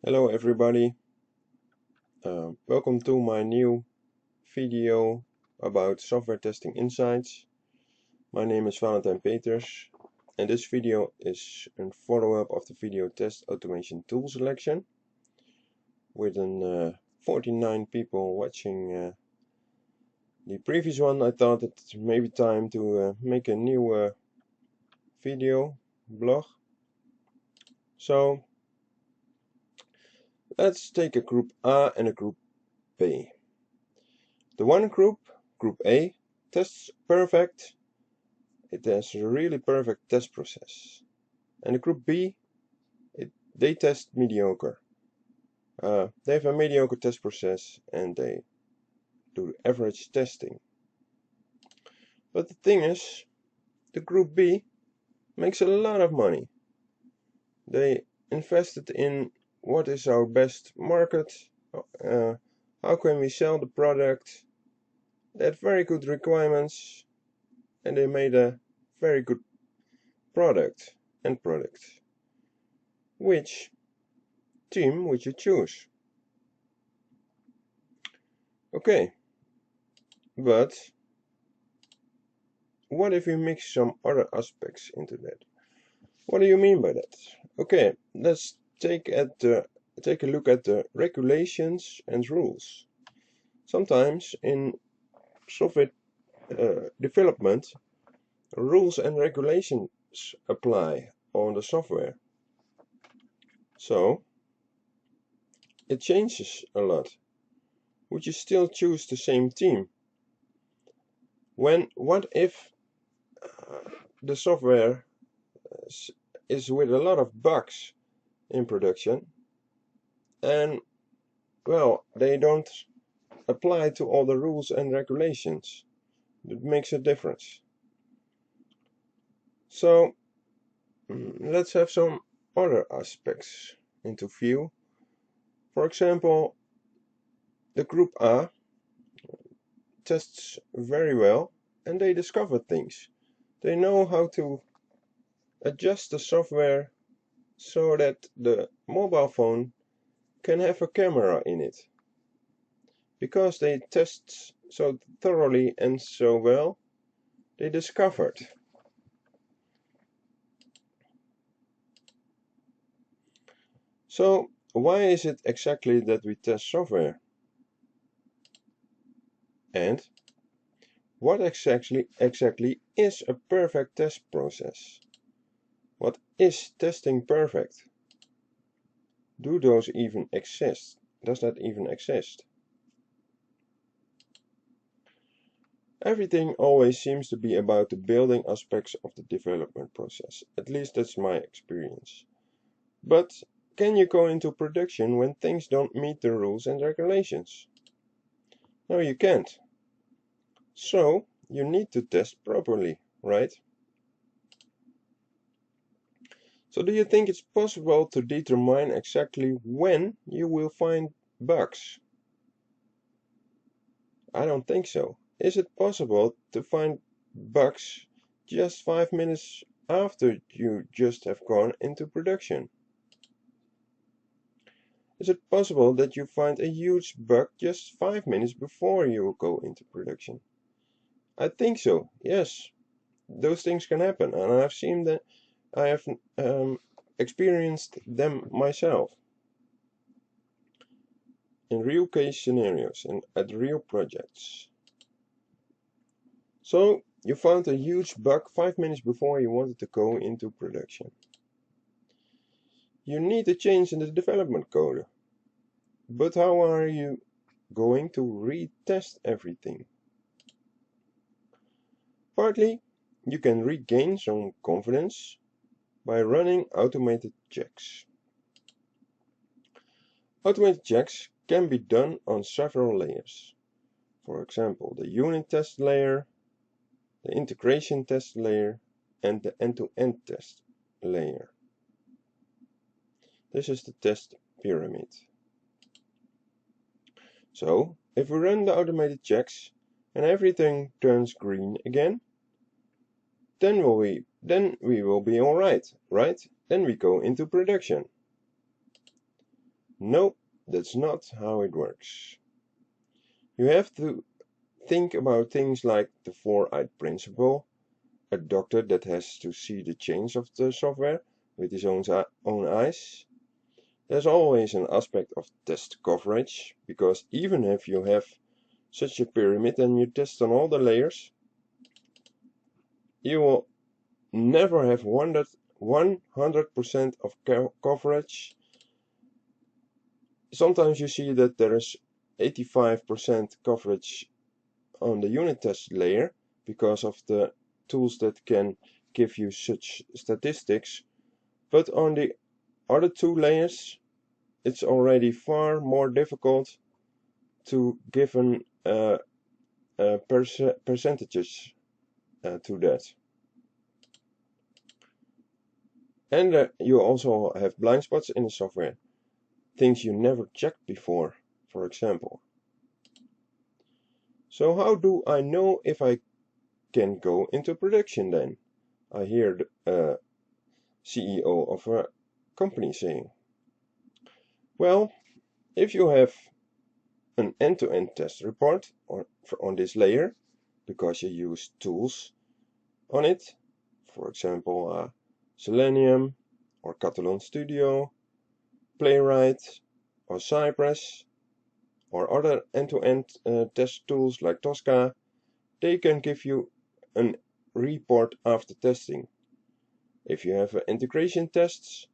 Hello everybody, welcome to my new video about software testing insights. My name is Valentijn Peters and this video is a follow-up of the video test automation tool selection. With 49 people watching the previous one, I thought it may be time to make a new video blog. So let's take a group A and a group B. The one group A, tests perfect. It has a really perfect test process. And the group B, they test mediocre. They have a mediocre test process and they do average testing. But the thing is, the group B makes a lot of money. They invested in what is our best market, how can we sell the product. They had very good requirements and they made a very good product. Which team would you choose? Okay, but what if we mix some other aspects into that? What do you mean by that? Okay, let's take a look at the regulations and rules. Sometimes in software development, rules and regulations apply on the software. So it changes a lot. Would you still choose the same team? What if the software is with a lot of bugs in production and well, they don't apply to all the rules and regulations? It makes a difference. So let's have some other aspects into view. For example, the group A tests very well and they discover things. They know how to adjust the software so that the mobile phone can have a camera in it. Because they test so thoroughly and so well, they discovered. So why is it exactly that we test software? And what exactly is a perfect test process? What is testing perfect? Do those even exist? Does that even exist? Everything always seems to be about the building aspects of the development process. At least that's my experience. But can you go into production when things don't meet the rules and regulations? No, you can't. So you need to test properly, right? So do you think it's possible to determine exactly when you will find bugs? I don't think so. Is it possible to find bugs just 5 minutes after you just have gone into production? Is it possible that you find a huge bug just 5 minutes before you will go into production? I think so, yes. Those things can happen and I've seen that. I have experienced them myself in real case scenarios and at real projects. So you found a huge bug 5 minutes before you wanted to go into production. You need a change in the development code. But how are you going to retest everything? Partly, you can regain some confidence by running automated checks. Automated checks can be done on several layers. For example, the unit test layer, the integration test layer, and the end-to-end test layer. This is the test pyramid. So, if we run the automated checks and everything turns green again, then we will be alright, right? Then we go into production. No, that's not how it works. You have to think about things like the four-eyed principle, a doctor that has to see the change of the software with his own eyes. There's always an aspect of test coverage, because even if you have such a pyramid and you test on all the layers, you will never have 100% of coverage. Sometimes you see that there is 85% coverage on the unit test layer because of the tools that can give you such statistics, but on the other two layers it's already far more difficult to give percentages to that. And you also have blind spots in the software, things you never checked before, for example. So how do I know if I can go into production then? I hear the CEO of a company saying. Well, if you have an end-to-end test report on this layer, because you use tools on it, for example Selenium or Catalan Studio, Playwright or Cypress, or other end-to-end test tools like Tosca, they can give you a report after testing. If you have integration tests,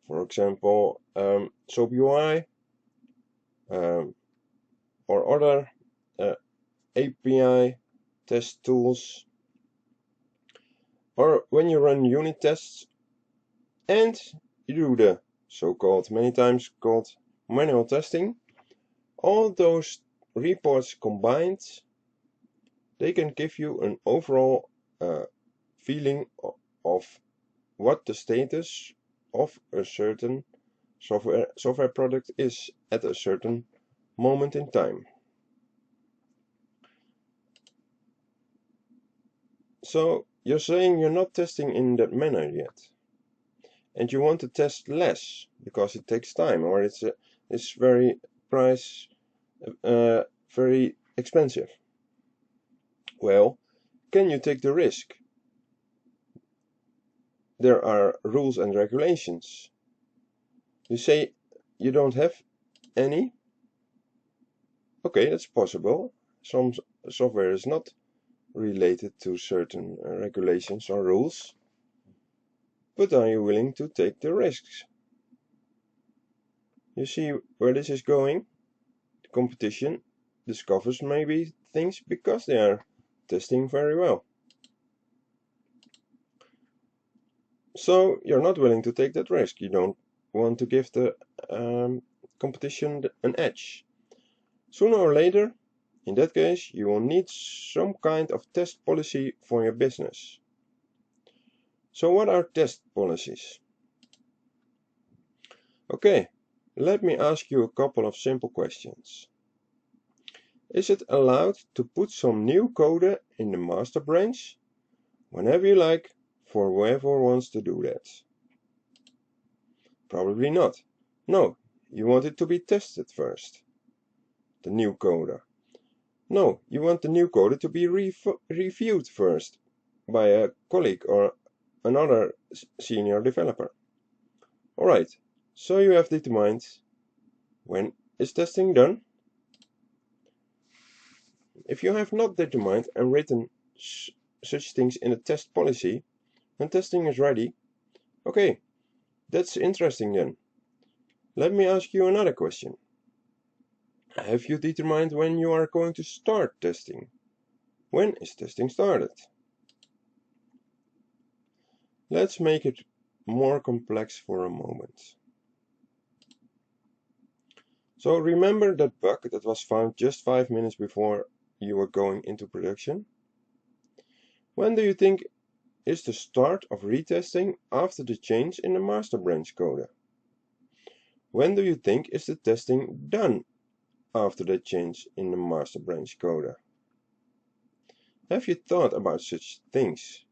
for example SOAP UI or other API test tools, or when you run unit tests and you do the so-called, many times called, manual testing, all those reports combined, they can give you an overall feeling of what the status of a certain software product is at a certain moment in time. So you're saying you're not testing in that manner yet, and you want to test less because it takes time, or it's very very expensive. Well, can you take the risk? There are rules and regulations. You say you don't have any? Okay, that's possible. Some software is not related to certain regulations or rules. But are you willing to take the risks? You see where this is going? The competition discovers maybe things because they are testing very well. So you're not willing to take that risk. You don't want to give the competition an edge. Sooner or later, in that case, you will need some kind of test policy for your business. So what are test policies? Okay, let me ask you a couple of simple questions. Is it allowed to put some new code in the master branch whenever you like for whoever wants to do that? Probably not. No, you want it to be tested first. The new code. No, you want the new code to be reviewed first by a colleague or another senior developer. Alright, so you have determined when is testing done? If you have not determined and written such things in a test policy, when testing is ready, okay, that's interesting then. Let me ask you another question. Have you determined when you are going to start testing? When is testing started? Let's make it more complex for a moment. So remember that bug that was found just 5 minutes before you were going into production? When do you think is the start of retesting after the change in the master branch code? When do you think is the testing done after the change in the master branch code? Have you thought about such things?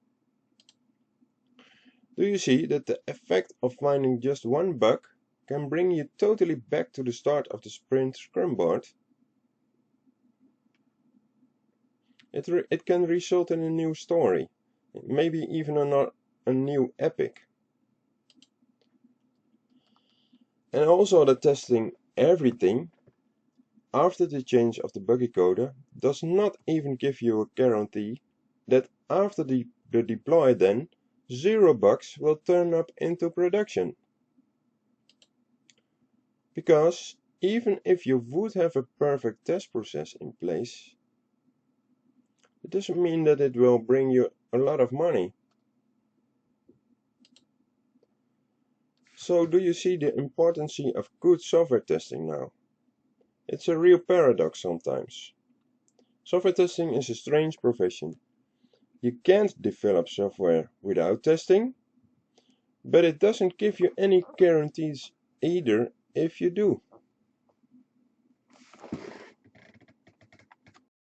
Do you see that the effect of finding just one bug can bring you totally back to the start of the sprint scrum board. It can result in a new story, maybe even a new epic. And also that testing everything after the change of the buggy coder does not even give you a guarantee that after the deploy then, 0 bugs will turn up into production. Because even if you would have a perfect test process in place, it doesn't mean that it will bring you a lot of money. So do you see the importance of good software testing now? It's a real paradox sometimes. Software testing is a strange profession. You can't develop software without testing, but it doesn't give you any guarantees either if you do.